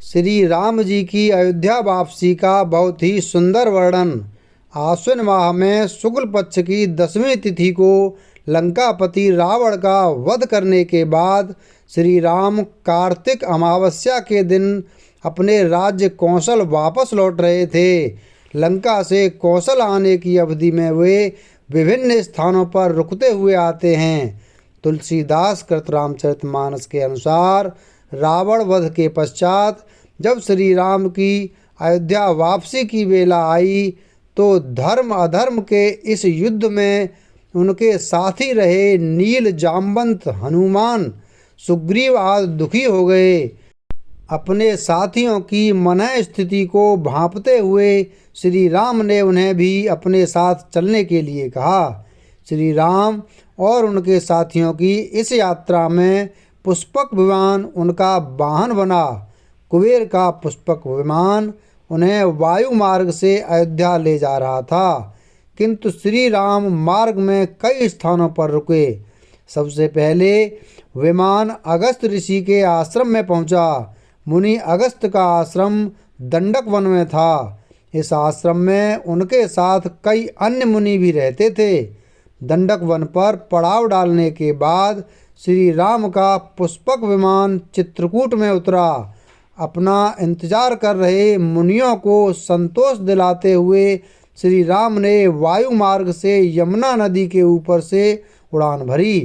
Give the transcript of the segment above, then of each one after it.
श्री राम जी की अयोध्या वापसी का बहुत ही सुंदर वर्णन। आश्विन माह में शुक्ल पक्ष की 10वीं तिथि को लंकापति रावण का वध करने के बाद श्री राम कार्तिक अमावस्या के दिन अपने राज्य कौशल वापस लौट रहे थे। लंका से कौशल आने की अवधि में वे विभिन्न स्थानों पर रुकते हुए आते हैं। तुलसीदास कृत रामचरितमानस के अनुसार रावण वध के पश्चात जब श्री राम की अयोध्या वापसी की वेला आई तो धर्म अधर्म के इस युद्ध में उनके साथी रहे नील जामवंत हनुमान सुग्रीव आदि दुखी हो गए। अपने साथियों की मनः स्थिति को भांपते हुए श्री राम ने उन्हें भी अपने साथ चलने के लिए कहा। श्री राम और उनके साथियों की इस यात्रा में पुष्पक विमान उनका वाहन बना। कुबेर का पुष्पक विमान उन्हें वायु मार्ग से अयोध्या ले जा रहा था, किंतु श्री राम मार्ग में कई स्थानों पर रुके। सबसे पहले विमान अगस्त ऋषि के आश्रम में पहुंचा। मुनि अगस्त का आश्रम दंडक वन में था। इस आश्रम में उनके साथ कई अन्य मुनि भी रहते थे। दंडक वन पर पड़ाव डालने के बाद श्री राम का पुष्पक विमान चित्रकूट में उतरा। अपना इंतजार कर रहे मुनियों को संतोष दिलाते हुए श्री राम ने वायु मार्ग से यमुना नदी के ऊपर से उड़ान भरी।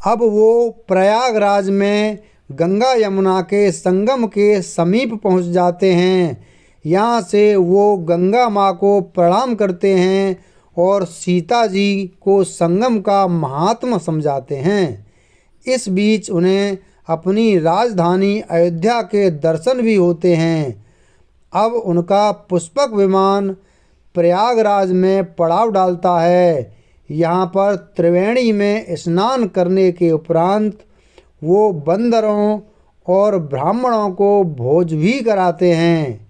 अब वो प्रयागराज में गंगा यमुना के संगम के समीप पहुंच जाते हैं। यहाँ से वो गंगा माँ को प्रणाम करते हैं और सीता जी को संगम का महात्म समझाते हैं। इस बीच उन्हें अपनी राजधानी अयोध्या के दर्शन भी होते हैं। अब उनका पुष्पक विमान प्रयागराज में पड़ाव डालता है। यहाँ पर त्रिवेणी में स्नान करने के उपरांत वो बंदरों और ब्राह्मणों को भोज भी कराते हैं।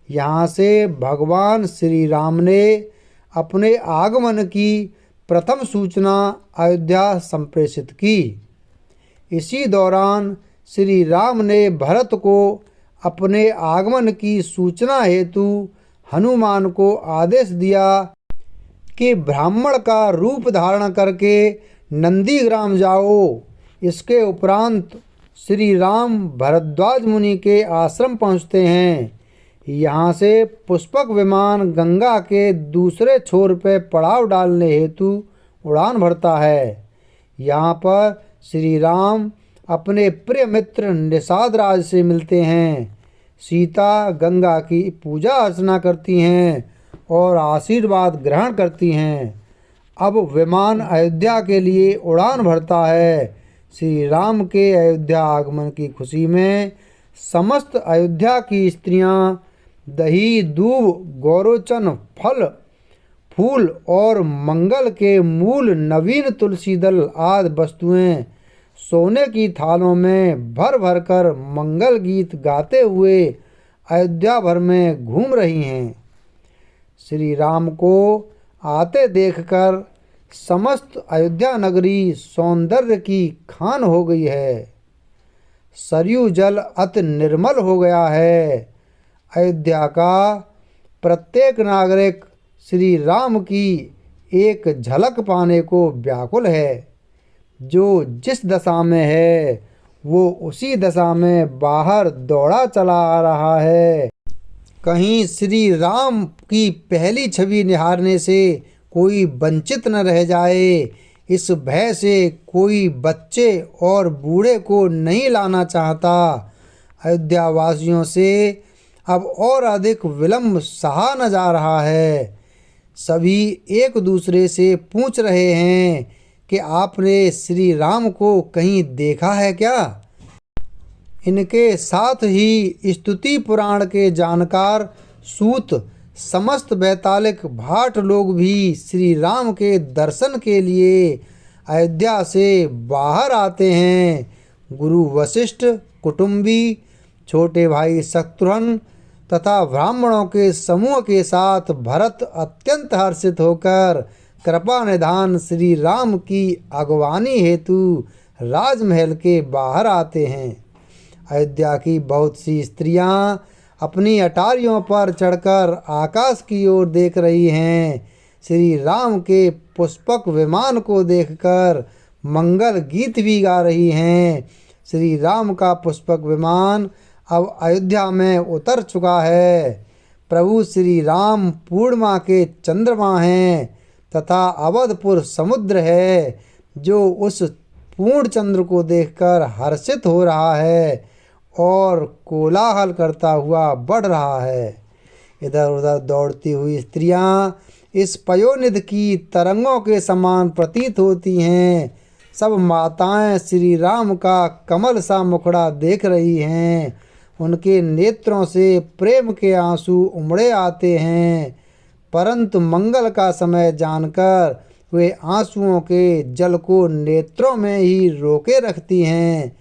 यहाँ से भगवान श्री राम ने अपने आगमन की प्रथम सूचना अयोध्या संप्रेषित की। इसी दौरान श्री राम ने भरत को अपने आगमन की सूचना हेतु हनुमान को आदेश दिया कि ब्राह्मण का रूप धारण करके नंदीग्राम जाओ। इसके उपरांत श्री राम भरद्वाज मुनि के आश्रम पहुँचते हैं। यहाँ से पुष्पक विमान गंगा के दूसरे छोर पर पड़ाव डालने हेतु उड़ान भरता है। यहाँ पर श्री राम अपने प्रिय मित्र निषाद राज से मिलते हैं। सीता गंगा की पूजा अर्चना करती हैं और आशीर्वाद ग्रहण करती हैं। अब विमान अयोध्या के लिए उड़ान भरता है। श्री राम के अयोध्या आगमन की खुशी में समस्त अयोध्या की स्त्रियां दही दूब गौरोचन फल फूल और मंगल के मूल नवीन तुलसी दल आदि वस्तुएं सोने की थालों में भर भर कर मंगल गीत गाते हुए अयोध्या भर में घूम रही हैं। श्री राम को आते देखकर समस्त अयोध्या नगरी सौंदर्य की खान हो गई है। सरयू जल अति निर्मल हो गया है। अयोध्या का प्रत्येक नागरिक श्री राम की एक झलक पाने को व्याकुल है। जो जिस दशा में है वो उसी दशा में बाहर दौड़ा चला आ रहा है। कहीं श्री राम की पहली छवि निहारने से कोई वंचित न रह जाए, इस भय से कोई बच्चे और बूढ़े को नहीं लाना चाहता। अयोध्या वासियों से अब और अधिक विलंब सहा न जा रहा है। सभी एक दूसरे से पूछ रहे हैं कि आपने श्री राम को कहीं देखा है क्या। इनके साथ ही स्तुति पुराण के जानकार सूत समस्त वैतालिक भाट लोग भी श्री राम के दर्शन के लिए अयोध्या से बाहर आते हैं। गुरु वशिष्ठ, कुटुंबी, छोटे भाई शत्रुघ्न तथा ब्राह्मणों के समूह के साथ भरत अत्यंत हर्षित होकर कृपा निधान श्री राम की अगवानी हेतु राजमहल के बाहर आते हैं। अयोध्या की बहुत सी स्त्रियां अपनी अटारियों पर चढ़कर आकाश की ओर देख रही हैं। श्री राम के पुष्पक विमान को देखकर मंगल गीत भी गा रही हैं। श्री राम का पुष्पक विमान अब अयोध्या में उतर चुका है। प्रभु श्री राम पूर्णिमा के चंद्रमा हैं तथा अवधपुर समुद्र है जो उस पूर्ण चंद्र को देखकर हर्षित हो रहा है और कोलाहल करता हुआ बढ़ रहा है। इधर उधर दौड़ती हुई स्त्रियां इस पयोनिधि की तरंगों के समान प्रतीत होती हैं। सब माताएं श्री राम का कमल सा मुखड़ा देख रही हैं। उनके नेत्रों से प्रेम के आंसू उमड़े आते हैं, परंतु मंगल का समय जानकर वे आंसुओं के जल को नेत्रों में ही रोके रखती हैं।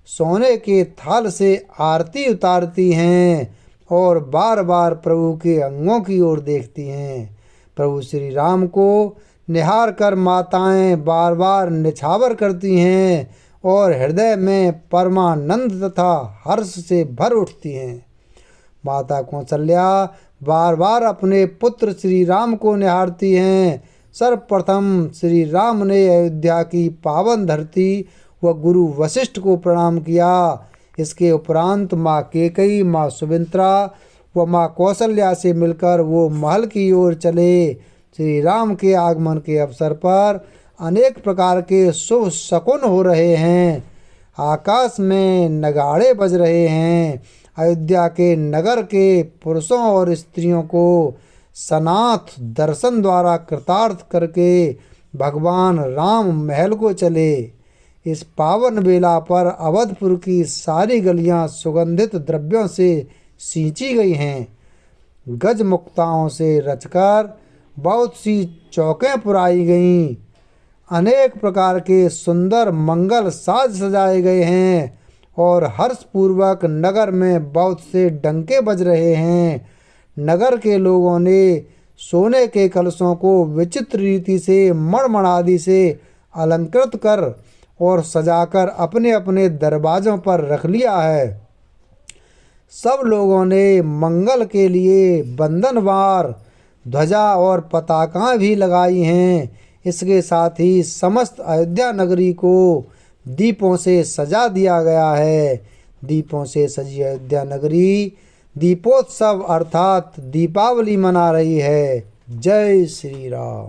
सोने के थाल से आरती उतारती हैं और बार बार प्रभु के अंगों की ओर देखती हैं। प्रभु श्री राम को निहार कर माताएं बार बार निछावर करती हैं और हृदय में परमानंद तथा हर्ष से भर उठती हैं। माता कौशल्या बार बार अपने पुत्र श्री राम को निहारती हैं। सर्वप्रथम श्री राम ने अयोध्या की पावन धरती व गुरु वशिष्ठ को प्रणाम किया। इसके उपरांत माँ कैकेयी, माँ सुमित्रा व माँ कौशल्या से मिलकर वो महल की ओर चले। श्री राम के आगमन के अवसर पर अनेक प्रकार के शुभ शकुन हो रहे हैं। आकाश में नगाड़े बज रहे हैं। अयोध्या के नगर के पुरुषों और स्त्रियों को सनाथ दर्शन द्वारा कृतार्थ करके भगवान राम महल को चले। इस पावन बेला पर अवधपुर की सारी गलियां सुगंधित द्रव्यों से सींची गई हैं। गज मुक्ताओं से रचकर बहुत सी चौकें पुराई गईं। अनेक प्रकार के सुंदर मंगल साज सजाए गए हैं और हर्षपूर्वक नगर में बहुत से डंके बज रहे हैं। नगर के लोगों ने सोने के कलशों को विचित्र रीति से मणमण आदि से अलंकृत कर और सजाकर अपने अपने दरवाजों पर रख लिया है। सब लोगों ने मंगल के लिए बंधनवार ध्वजा और पताकाएं भी लगाई हैं। इसके साथ ही समस्त अयोध्या नगरी को दीपों से सजा दिया गया है। दीपों से सजी अयोध्या नगरी दीपोत्सव अर्थात दीपावली मना रही है। जय श्री राम।